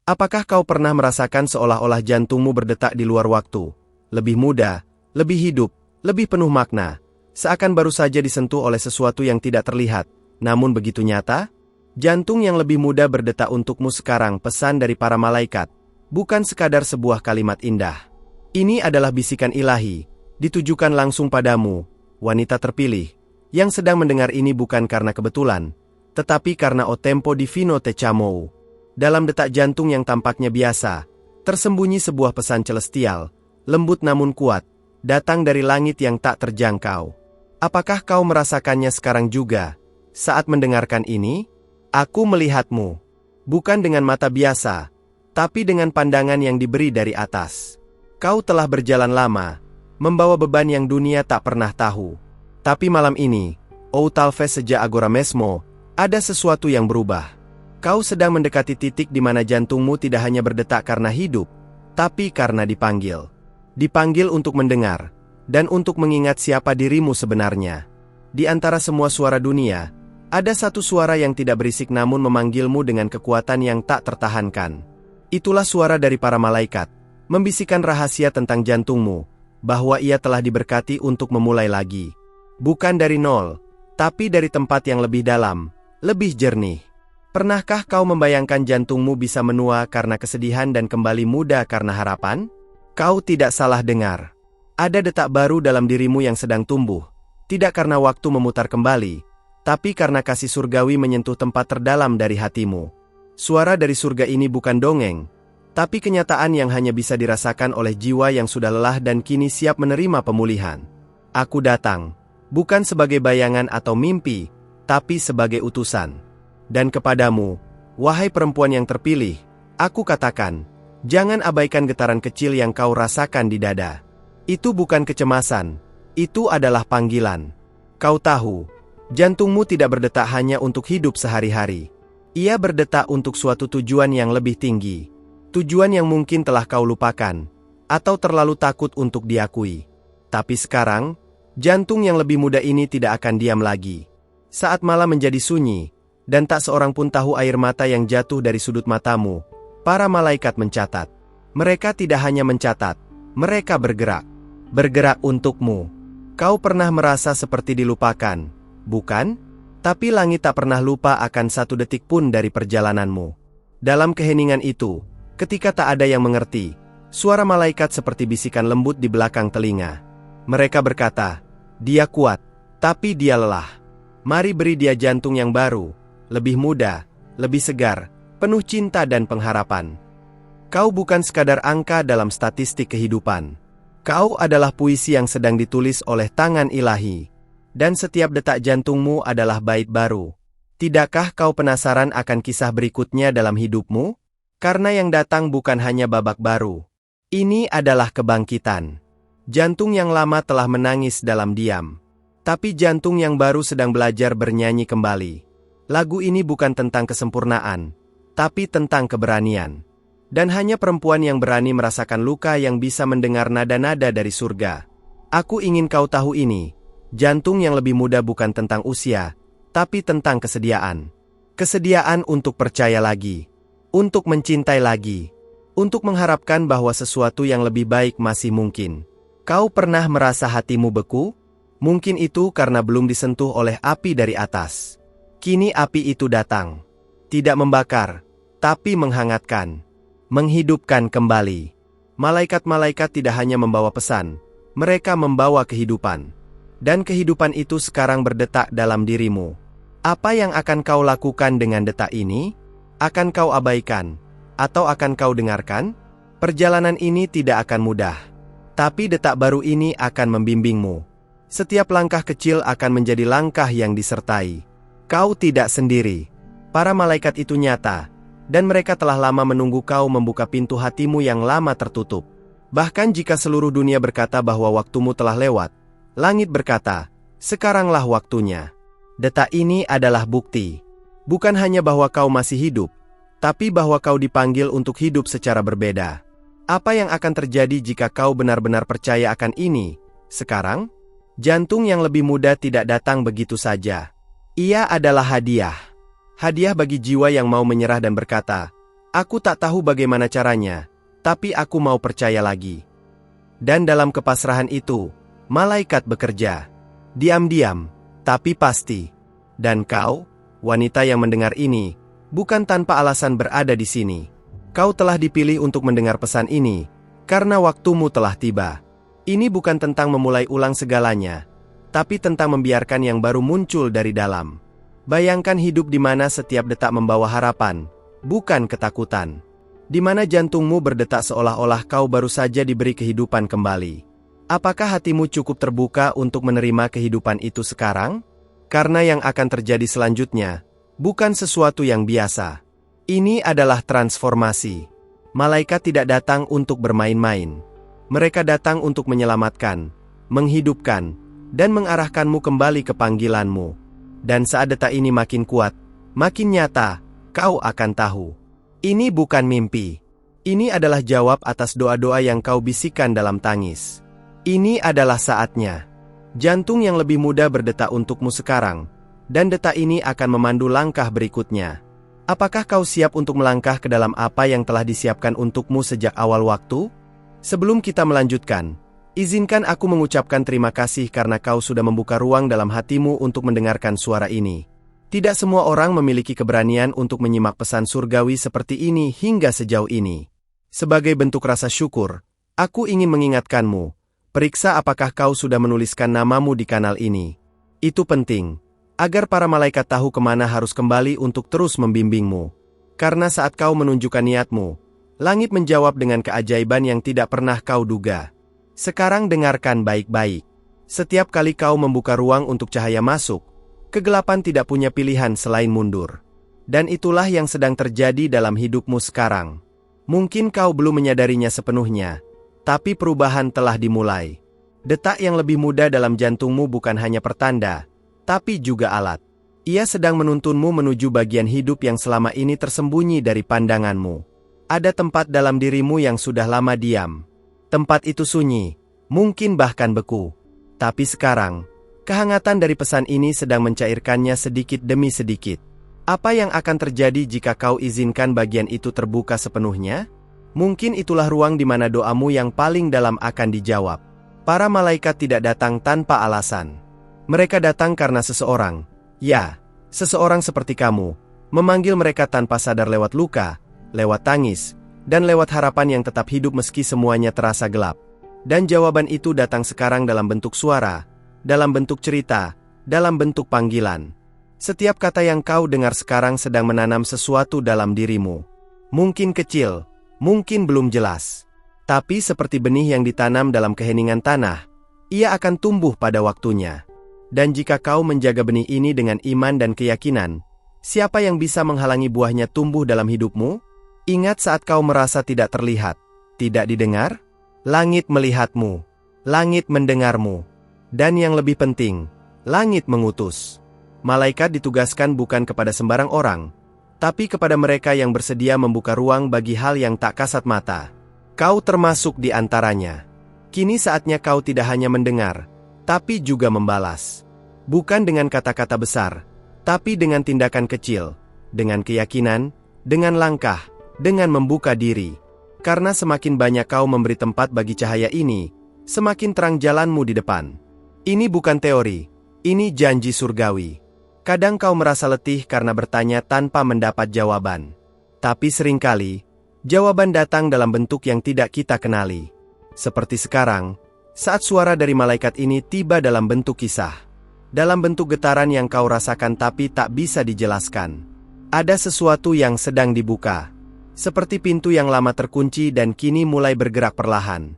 Apakah kau pernah merasakan seolah-olah jantungmu berdetak di luar waktu? Lebih muda, lebih hidup, lebih penuh makna. Seakan baru saja disentuh oleh sesuatu yang tidak terlihat, namun begitu nyata? Jantung yang lebih muda berdetak untukmu sekarang, pesan dari para malaikat. Bukan sekadar sebuah kalimat indah. Ini adalah bisikan ilahi, ditujukan langsung padamu, wanita terpilih, yang sedang mendengar ini bukan karena kebetulan, tetapi karena o tempo divino te chamou. Dalam detak jantung yang tampaknya biasa, tersembunyi sebuah pesan celestial, lembut namun kuat, datang dari langit yang tak terjangkau. Apakah kau merasakannya sekarang juga? Saat mendengarkan ini, aku melihatmu, bukan dengan mata biasa, tapi dengan pandangan yang diberi dari atas. Kau telah berjalan lama, membawa beban yang dunia tak pernah tahu. Tapi malam ini, ou talvez sejak agora mesmo, ada sesuatu yang berubah. Kau sedang mendekati titik di mana jantungmu tidak hanya berdetak karena hidup, tapi karena dipanggil. Dipanggil untuk mendengar, dan untuk mengingat siapa dirimu sebenarnya. Di antara semua suara dunia, ada satu suara yang tidak berisik namun memanggilmu dengan kekuatan yang tak tertahankan. Itulah suara dari para malaikat, membisikkan rahasia tentang jantungmu, bahwa ia telah diberkati untuk memulai lagi. Bukan dari nol, tapi dari tempat yang lebih dalam, lebih jernih. Pernahkah kau membayangkan jantungmu bisa menua karena kesedihan dan kembali muda karena harapan? Kau tidak salah dengar. Ada detak baru dalam dirimu yang sedang tumbuh, tidak karena waktu memutar kembali, tapi karena kasih surgawi menyentuh tempat terdalam dari hatimu. Suara dari surga ini bukan dongeng, tapi kenyataan yang hanya bisa dirasakan oleh jiwa yang sudah lelah dan kini siap menerima pemulihan. Aku datang, bukan sebagai bayangan atau mimpi, tapi sebagai utusan. Dan kepadamu, wahai perempuan yang terpilih, aku katakan, jangan abaikan getaran kecil yang kau rasakan di dada. Itu bukan kecemasan, itu adalah panggilan. Kau tahu, jantungmu tidak berdetak hanya untuk hidup sehari-hari. Ia berdetak untuk suatu tujuan yang lebih tinggi. Tujuan yang mungkin telah kau lupakan, atau terlalu takut untuk diakui. Tapi sekarang, jantung yang lebih muda ini tidak akan diam lagi. Saat malam menjadi sunyi, dan tak seorang pun tahu air mata yang jatuh dari sudut matamu, para malaikat mencatat. Mereka tidak hanya mencatat, mereka bergerak. Bergerak untukmu. Kau pernah merasa seperti dilupakan, bukan? Tapi langit tak pernah lupa akan satu detik pun dari perjalananmu. Dalam keheningan itu, ketika tak ada yang mengerti, suara malaikat seperti bisikan lembut di belakang telinga. Mereka berkata, dia kuat, tapi dia lelah. Mari beri dia jantung yang baru, lebih muda, lebih segar, penuh cinta dan pengharapan. Kau bukan sekadar angka dalam statistik kehidupan. Kau adalah puisi yang sedang ditulis oleh tangan ilahi. Dan setiap detak jantungmu adalah bait baru. Tidakkah kau penasaran akan kisah berikutnya dalam hidupmu? Karena yang datang bukan hanya babak baru. Ini adalah kebangkitan. Jantung yang lama telah menangis dalam diam. Tapi jantung yang baru sedang belajar bernyanyi kembali. Lagu ini bukan tentang kesempurnaan, tapi tentang keberanian. Dan hanya perempuan yang berani merasakan luka yang bisa mendengar nada-nada dari surga. Aku ingin kau tahu ini, jantung yang lebih muda bukan tentang usia, tapi tentang kesediaan. Kesediaan untuk percaya lagi, untuk mencintai lagi, untuk mengharapkan bahwa sesuatu yang lebih baik masih mungkin. Kau pernah merasa hatimu beku? Mungkin itu karena belum disentuh oleh api dari atas. Kini api itu datang. Tidak membakar, tapi menghangatkan. Menghidupkan kembali. Malaikat-malaikat tidak hanya membawa pesan, mereka membawa kehidupan. Dan kehidupan itu sekarang berdetak dalam dirimu. Apa yang akan kau lakukan dengan detak ini? Akan kau abaikan? Atau akan kau dengarkan? Perjalanan ini tidak akan mudah. Tapi detak baru ini akan membimbingmu. Setiap langkah kecil akan menjadi langkah yang disertai. Kau tidak sendiri. Para malaikat itu nyata, dan mereka telah lama menunggu kau membuka pintu hatimu yang lama tertutup. Bahkan jika seluruh dunia berkata bahwa waktumu telah lewat, langit berkata, sekaranglah waktunya. Detak ini adalah bukti. Bukan hanya bahwa kau masih hidup, tapi bahwa kau dipanggil untuk hidup secara berbeda. Apa yang akan terjadi jika kau benar-benar percaya akan ini? Sekarang, jantung yang lebih muda tidak datang begitu saja. Ia adalah hadiah. Hadiah bagi jiwa yang mau menyerah dan berkata, Aku tak tahu bagaimana caranya, tapi aku mau percaya lagi. Dan dalam kepasrahan itu, malaikat bekerja. Diam-diam, tapi pasti. Dan kau, wanita yang mendengar ini, bukan tanpa alasan berada di sini. Kau telah dipilih untuk mendengar pesan ini, karena waktumu telah tiba. Ini bukan tentang memulai ulang segalanya, tapi tentang membiarkan yang baru muncul dari dalam. Bayangkan hidup di mana setiap detak membawa harapan, bukan ketakutan. Di mana jantungmu berdetak seolah-olah kau baru saja diberi kehidupan kembali. Apakah hatimu cukup terbuka untuk menerima kehidupan itu sekarang? Karena yang akan terjadi selanjutnya, bukan sesuatu yang biasa. Ini adalah transformasi. Malaikat tidak datang untuk bermain-main. Mereka datang untuk menyelamatkan, menghidupkan, dan mengarahkanmu kembali ke panggilanmu. Dan saat detak ini makin kuat, makin nyata, kau akan tahu. Ini bukan mimpi. Ini adalah jawab atas doa-doa yang kau bisikan dalam tangis. Ini adalah saatnya. Jantung yang lebih muda berdetak untukmu sekarang, dan detak ini akan memandu langkah berikutnya. Apakah kau siap untuk melangkah ke dalam apa yang telah disiapkan untukmu sejak awal waktu? Sebelum kita melanjutkan, izinkan aku mengucapkan terima kasih karena kau sudah membuka ruang dalam hatimu untuk mendengarkan suara ini. Tidak semua orang memiliki keberanian untuk menyimak pesan surgawi seperti ini hingga sejauh ini. Sebagai bentuk rasa syukur, aku ingin mengingatkanmu, periksa apakah kau sudah menuliskan namamu di kanal ini. Itu penting, agar para malaikat tahu kemana harus kembali untuk terus membimbingmu. Karena saat kau menunjukkan niatmu, langit menjawab dengan keajaiban yang tidak pernah kau duga. Sekarang dengarkan baik-baik. Setiap kali kau membuka ruang untuk cahaya masuk, kegelapan tidak punya pilihan selain mundur. Dan itulah yang sedang terjadi dalam hidupmu sekarang. Mungkin kau belum menyadarinya sepenuhnya, tapi perubahan telah dimulai. Detak yang lebih muda dalam jantungmu bukan hanya pertanda, tapi juga alat. Ia sedang menuntunmu menuju bagian hidup yang selama ini tersembunyi dari pandanganmu. Ada tempat dalam dirimu yang sudah lama diam. Tempat itu sunyi, mungkin bahkan beku. Tapi sekarang, kehangatan dari pesan ini sedang mencairkannya sedikit demi sedikit. Apa yang akan terjadi jika kau izinkan bagian itu terbuka sepenuhnya? Mungkin itulah ruang di mana doamu yang paling dalam akan dijawab. Para malaikat tidak datang tanpa alasan. Mereka datang karena seseorang, ya, seseorang seperti kamu, memanggil mereka tanpa sadar lewat luka, lewat tangis, dan lewat harapan yang tetap hidup meski semuanya terasa gelap. Dan jawaban itu datang sekarang dalam bentuk suara, dalam bentuk cerita, dalam bentuk panggilan. Setiap kata yang kau dengar sekarang sedang menanam sesuatu dalam dirimu. Mungkin kecil, mungkin belum jelas. Tapi seperti benih yang ditanam dalam keheningan tanah, ia akan tumbuh pada waktunya. Dan jika kau menjaga benih ini dengan iman dan keyakinan, siapa yang bisa menghalangi buahnya tumbuh dalam hidupmu? Ingat saat kau merasa tidak terlihat, tidak didengar? Langit melihatmu, langit mendengarmu. Dan yang lebih penting, langit mengutus. Malaikat ditugaskan bukan kepada sembarang orang, tapi kepada mereka yang bersedia membuka ruang bagi hal yang tak kasat mata. Kau termasuk di antaranya. Kini saatnya kau tidak hanya mendengar, tapi juga membalas. Bukan dengan kata-kata besar, tapi dengan tindakan kecil, dengan keyakinan, dengan langkah, dengan membuka diri. Karena semakin banyak kau memberi tempat bagi cahaya ini, semakin terang jalanmu di depan. Ini bukan teori, ini janji surgawi. Kadang kau merasa letih karena bertanya tanpa mendapat jawaban. Tapi seringkali, jawaban datang dalam bentuk yang tidak kita kenali. Seperti sekarang, saat suara dari malaikat ini tiba dalam bentuk kisah. Dalam bentuk getaran yang kau rasakan tapi tak bisa dijelaskan. Ada sesuatu yang sedang dibuka. Seperti pintu yang lama terkunci dan kini mulai bergerak perlahan.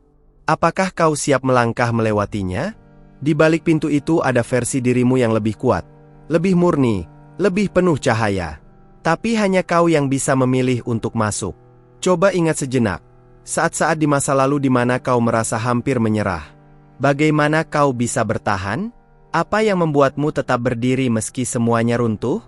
Apakah kau siap melangkah melewatinya? Di balik pintu itu ada versi dirimu yang lebih kuat, lebih murni, lebih penuh cahaya. Tapi hanya kau yang bisa memilih untuk masuk. Coba ingat sejenak, saat-saat di masa lalu di mana kau merasa hampir menyerah. Bagaimana kau bisa bertahan? Apa yang membuatmu tetap berdiri meski semuanya runtuh?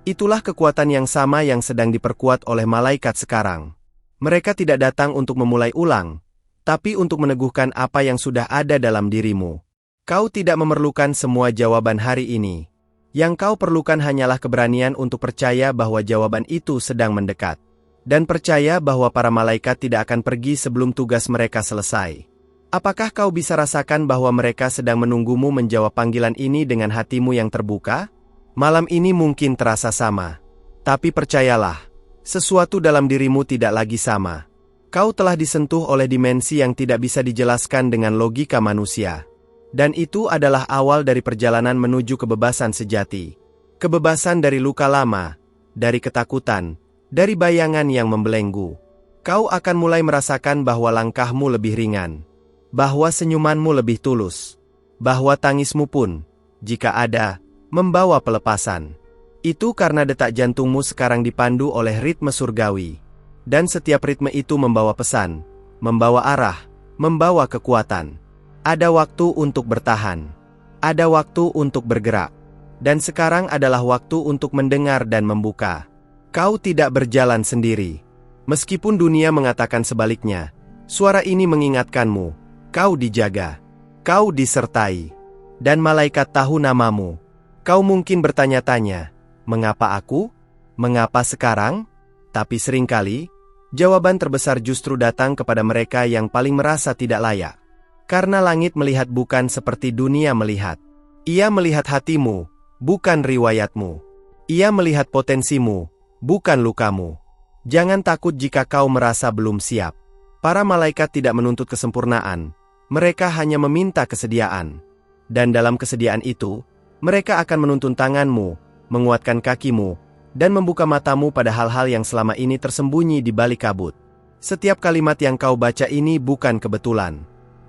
Itulah kekuatan yang sama yang sedang diperkuat oleh malaikat sekarang. Mereka tidak datang untuk memulai ulang, tapi untuk meneguhkan apa yang sudah ada dalam dirimu. Kau tidak memerlukan semua jawaban hari ini. Yang kau perlukan hanyalah keberanian untuk percaya bahwa jawaban itu sedang mendekat. Dan percaya bahwa para malaikat tidak akan pergi sebelum tugas mereka selesai. Apakah kau bisa rasakan bahwa mereka sedang menunggumu menjawab panggilan ini dengan hatimu yang terbuka? Malam ini mungkin terasa sama. Tapi percayalah, sesuatu dalam dirimu tidak lagi sama. Kau telah disentuh oleh dimensi yang tidak bisa dijelaskan dengan logika manusia. Dan itu adalah awal dari perjalanan menuju kebebasan sejati. Kebebasan dari luka lama, dari ketakutan, dari bayangan yang membelenggu. Kau akan mulai merasakan bahwa langkahmu lebih ringan. Bahwa senyumanmu lebih tulus. Bahwa tangismu pun, jika ada, membawa pelepasan. Itu karena detak jantungmu sekarang dipandu oleh ritme surgawi. Dan setiap ritme itu membawa pesan, membawa arah, membawa kekuatan. Ada waktu untuk bertahan. Ada waktu untuk bergerak. Dan sekarang adalah waktu untuk mendengar dan membuka. Kau tidak berjalan sendiri. Meskipun dunia mengatakan sebaliknya, suara ini mengingatkanmu. Kau dijaga. Kau disertai. Dan malaikat tahu namamu. Kau mungkin bertanya-tanya, mengapa aku? Mengapa sekarang? Tapi seringkali, jawaban terbesar justru datang kepada mereka yang paling merasa tidak layak. Karena langit melihat bukan seperti dunia melihat. Ia melihat hatimu, bukan riwayatmu. Ia melihat potensimu, bukan lukamu. Jangan takut jika kau merasa belum siap. Para malaikat tidak menuntut kesempurnaan. Mereka hanya meminta kesediaan. Dan dalam kesediaan itu, mereka akan menuntun tanganmu, menguatkan kakimu, dan membuka matamu pada hal-hal yang selama ini tersembunyi di balik kabut. Setiap kalimat yang kau baca ini bukan kebetulan.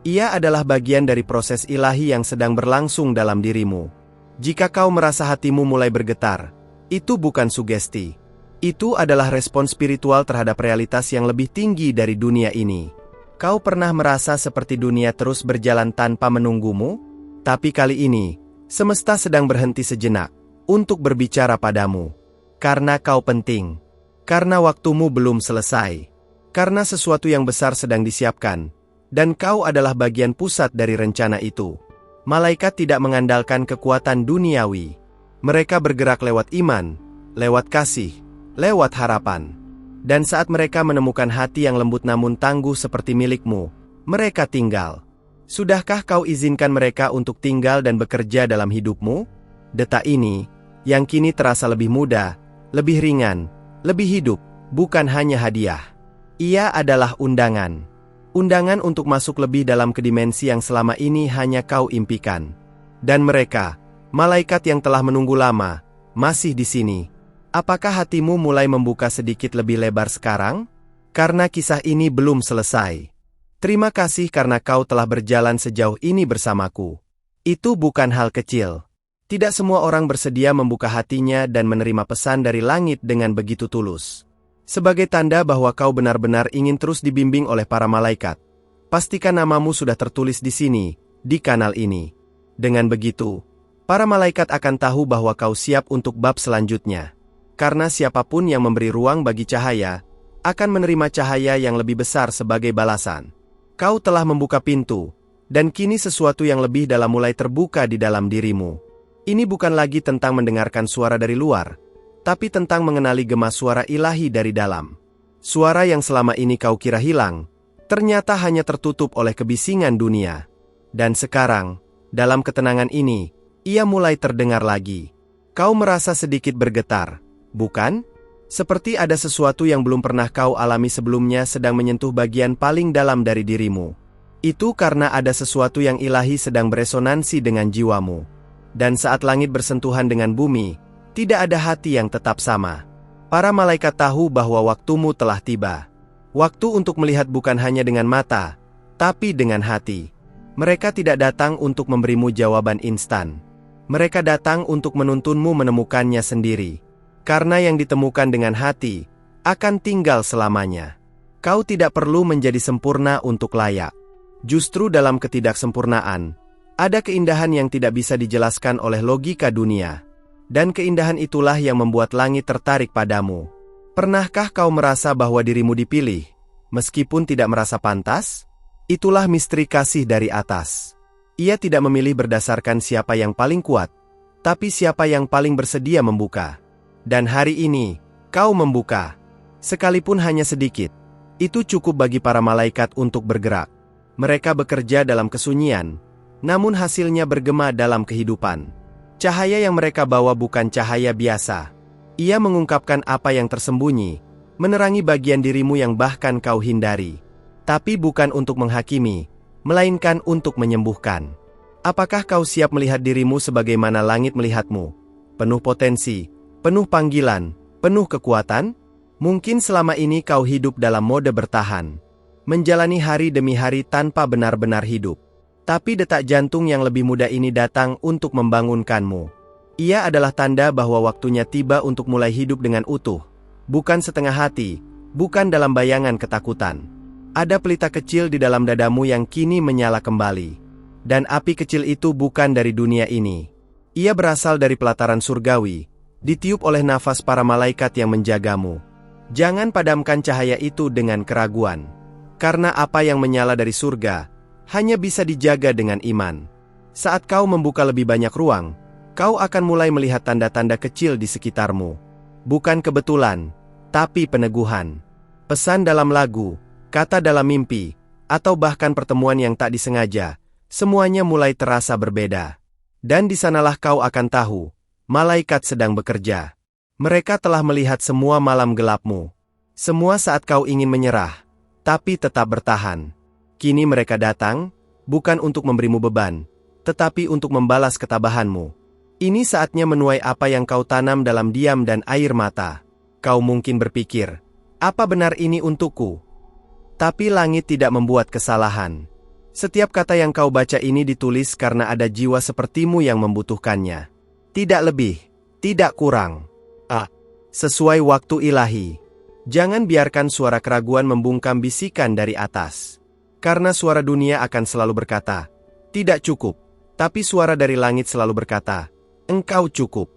Ia adalah bagian dari proses ilahi yang sedang berlangsung dalam dirimu. Jika kau merasa hatimu mulai bergetar, itu bukan sugesti. Itu adalah respon spiritual terhadap realitas yang lebih tinggi dari dunia ini. Kau pernah merasa seperti dunia terus berjalan tanpa menunggumu? Tapi kali ini, semesta sedang berhenti sejenak untuk berbicara padamu. Karena kau penting. Karena waktumu belum selesai. Karena sesuatu yang besar sedang disiapkan. Dan kau adalah bagian pusat dari rencana itu. Malaikat tidak mengandalkan kekuatan duniawi. Mereka bergerak lewat iman, lewat kasih, lewat harapan. Dan saat mereka menemukan hati yang lembut namun tangguh seperti milikmu, mereka tinggal. Sudahkah kau izinkan mereka untuk tinggal dan bekerja dalam hidupmu? Detak ini, yang kini terasa lebih muda, lebih ringan, lebih hidup, bukan hanya hadiah. Ia adalah undangan. Undangan untuk masuk lebih dalam ke dimensi yang selama ini hanya kau impikan. Dan mereka, malaikat yang telah menunggu lama, masih di sini. Apakah hatimu mulai membuka sedikit lebih lebar sekarang? Karena kisah ini belum selesai. Terima kasih karena kau telah berjalan sejauh ini bersamaku. Itu bukan hal kecil. Tidak semua orang bersedia membuka hatinya dan menerima pesan dari langit dengan begitu tulus. Sebagai tanda bahwa kau benar-benar ingin terus dibimbing oleh para malaikat, pastikan namamu sudah tertulis di sini, di kanal ini. Dengan begitu, para malaikat akan tahu bahwa kau siap untuk bab selanjutnya. Karena siapapun yang memberi ruang bagi cahaya, akan menerima cahaya yang lebih besar sebagai balasan. Kau telah membuka pintu, dan kini sesuatu yang lebih dalam mulai terbuka di dalam dirimu. Ini bukan lagi tentang mendengarkan suara dari luar, tapi tentang mengenali gema suara ilahi dari dalam. Suara yang selama ini kau kira hilang, ternyata hanya tertutup oleh kebisingan dunia. Dan sekarang, dalam ketenangan ini, ia mulai terdengar lagi. Kau merasa sedikit bergetar. Bukan? Seperti ada sesuatu yang belum pernah kau alami sebelumnya sedang menyentuh bagian paling dalam dari dirimu. Itu karena ada sesuatu yang ilahi sedang beresonansi dengan jiwamu. Dan saat langit bersentuhan dengan bumi, tidak ada hati yang tetap sama. Para malaikat tahu bahwa waktumu telah tiba. Waktu untuk melihat bukan hanya dengan mata, tapi dengan hati. Mereka tidak datang untuk memberimu jawaban instan. Mereka datang untuk menuntunmu menemukannya sendiri. Karena yang ditemukan dengan hati, akan tinggal selamanya. Kau tidak perlu menjadi sempurna untuk layak. Justru dalam ketidaksempurnaan, ada keindahan yang tidak bisa dijelaskan oleh logika dunia. Dan keindahan itulah yang membuat langit tertarik padamu. Pernahkah kau merasa bahwa dirimu dipilih, meskipun tidak merasa pantas? Itulah misteri kasih dari atas. Ia tidak memilih berdasarkan siapa yang paling kuat, tapi siapa yang paling bersedia membuka. Dan hari ini, kau membuka. Sekalipun hanya sedikit, itu cukup bagi para malaikat untuk bergerak. Mereka bekerja dalam kesunyian, namun hasilnya bergema dalam kehidupan. Cahaya yang mereka bawa bukan cahaya biasa. Ia mengungkapkan apa yang tersembunyi, menerangi bagian dirimu yang bahkan kau hindari. Tapi bukan untuk menghakimi, melainkan untuk menyembuhkan. Apakah kau siap melihat dirimu sebagaimana langit melihatmu? Penuh potensi, penuh panggilan, penuh kekuatan? Mungkin selama ini kau hidup dalam mode bertahan, menjalani hari demi hari tanpa benar-benar hidup. Tapi detak jantung yang lebih muda ini datang untuk membangunkanmu. Ia adalah tanda bahwa waktunya tiba untuk mulai hidup dengan utuh. Bukan setengah hati, bukan dalam bayangan ketakutan. Ada pelita kecil di dalam dadamu yang kini menyala kembali. Dan api kecil itu bukan dari dunia ini. Ia berasal dari pelataran surgawi, ditiup oleh nafas para malaikat yang menjagamu. Jangan padamkan cahaya itu dengan keraguan. Karena apa yang menyala dari surga hanya bisa dijaga dengan iman. Saat kau membuka lebih banyak ruang, kau akan mulai melihat tanda-tanda kecil di sekitarmu. Bukan kebetulan, tapi peneguhan. Pesan dalam lagu, kata dalam mimpi, atau bahkan pertemuan yang tak disengaja, semuanya mulai terasa berbeda. Dan di sanalah kau akan tahu, malaikat sedang bekerja. Mereka telah melihat semua malam gelapmu. Semua saat kau ingin menyerah, tapi tetap bertahan. Kini mereka datang, bukan untuk memberimu beban, tetapi untuk membalas ketabahanmu. Ini saatnya menuai apa yang kau tanam dalam diam dan air mata. Kau mungkin berpikir, apa benar ini untukku? Tapi langit tidak membuat kesalahan. Setiap kata yang kau baca ini ditulis karena ada jiwa sepertimu yang membutuhkannya. Tidak lebih, tidak kurang. Sesuai waktu ilahi. Jangan biarkan suara keraguan membungkam bisikan dari atas. Karena suara dunia akan selalu berkata, tidak cukup. Tapi suara dari langit selalu berkata, engkau cukup.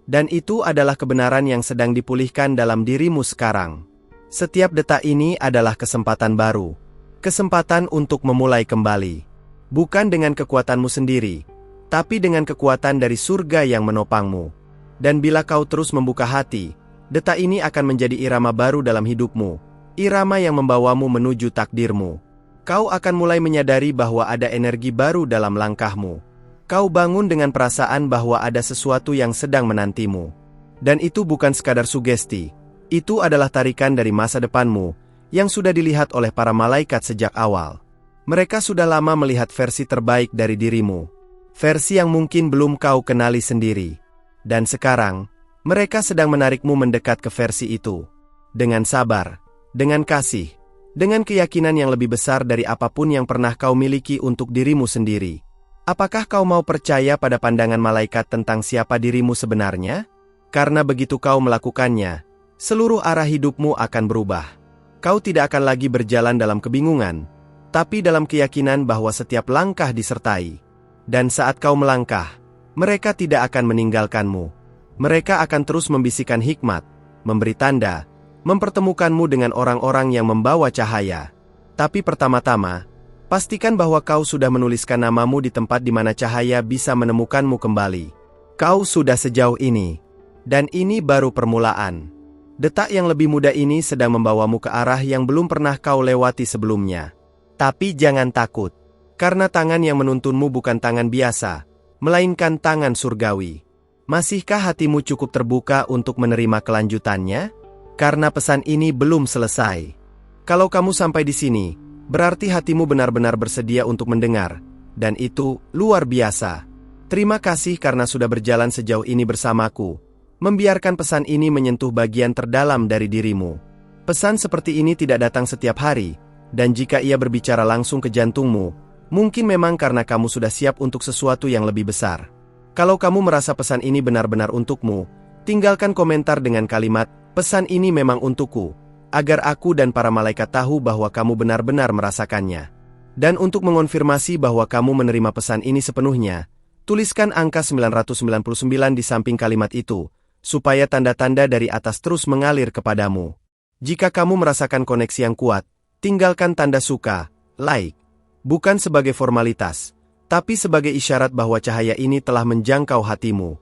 Dan itu adalah kebenaran yang sedang dipulihkan dalam dirimu sekarang. Setiap detak ini adalah kesempatan baru. Kesempatan untuk memulai kembali. Bukan dengan kekuatanmu sendiri, tapi dengan kekuatan dari surga yang menopangmu. Dan bila kau terus membuka hati, detak ini akan menjadi irama baru dalam hidupmu. Irama yang membawamu menuju takdirmu. Kau akan mulai menyadari bahwa ada energi baru dalam langkahmu. Kau bangun dengan perasaan bahwa ada sesuatu yang sedang menantimu. Dan itu bukan sekadar sugesti. Itu adalah tarikan dari masa depanmu, yang sudah dilihat oleh para malaikat sejak awal. Mereka sudah lama melihat versi terbaik dari dirimu. Versi yang mungkin belum kau kenali sendiri. Dan sekarang, mereka sedang menarikmu mendekat ke versi itu. Dengan sabar, dengan kasih, dengan keyakinan yang lebih besar dari apapun yang pernah kau miliki untuk dirimu sendiri. Apakah kau mau percaya pada pandangan malaikat tentang siapa dirimu sebenarnya? Karena begitu kau melakukannya, seluruh arah hidupmu akan berubah. Kau tidak akan lagi berjalan dalam kebingungan, tapi dalam keyakinan bahwa setiap langkah disertai. Dan saat kau melangkah, mereka tidak akan meninggalkanmu. Mereka akan terus membisikkan hikmat, memberi tanda, mempertemukanmu dengan orang-orang yang membawa cahaya. Tapi pertama-tama, pastikan bahwa kau sudah menuliskan namamu di tempat di mana cahaya bisa menemukanmu kembali. Kau sudah sejauh ini. Dan ini baru permulaan. Detak yang lebih muda ini sedang membawamu ke arah yang belum pernah kau lewati sebelumnya. Tapi jangan takut. Karena tangan yang menuntunmu bukan tangan biasa, melainkan tangan surgawi. Masihkah hatimu cukup terbuka untuk menerima kelanjutannya? Karena pesan ini belum selesai. Kalau kamu sampai di sini, berarti hatimu benar-benar bersedia untuk mendengar. Dan itu luar biasa. Terima kasih karena sudah berjalan sejauh ini bersamaku. Membiarkan pesan ini menyentuh bagian terdalam dari dirimu. Pesan seperti ini tidak datang setiap hari. Dan jika ia berbicara langsung ke jantungmu, mungkin memang karena kamu sudah siap untuk sesuatu yang lebih besar. Kalau kamu merasa pesan ini benar-benar untukmu, tinggalkan komentar dengan kalimat, pesan ini memang untukku, agar aku dan para malaikat tahu bahwa kamu benar-benar merasakannya. Dan untuk mengonfirmasi bahwa kamu menerima pesan ini sepenuhnya, tuliskan angka 999 di samping kalimat itu, supaya tanda-tanda dari atas terus mengalir kepadamu. Jika kamu merasakan koneksi yang kuat, tinggalkan tanda suka, like, bukan sebagai formalitas, tapi sebagai isyarat bahwa cahaya ini telah menjangkau hatimu.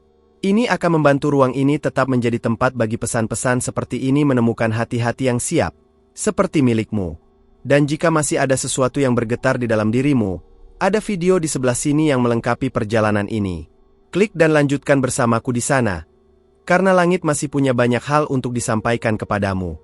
Ini akan membantu ruang ini tetap menjadi tempat bagi pesan-pesan seperti ini menemukan hati-hati yang siap, seperti milikmu. Dan jika masih ada sesuatu yang bergetar di dalam dirimu, ada video di sebelah sini yang melengkapi perjalanan ini. Klik dan lanjutkan bersamaku di sana, karena langit masih punya banyak hal untuk disampaikan kepadamu.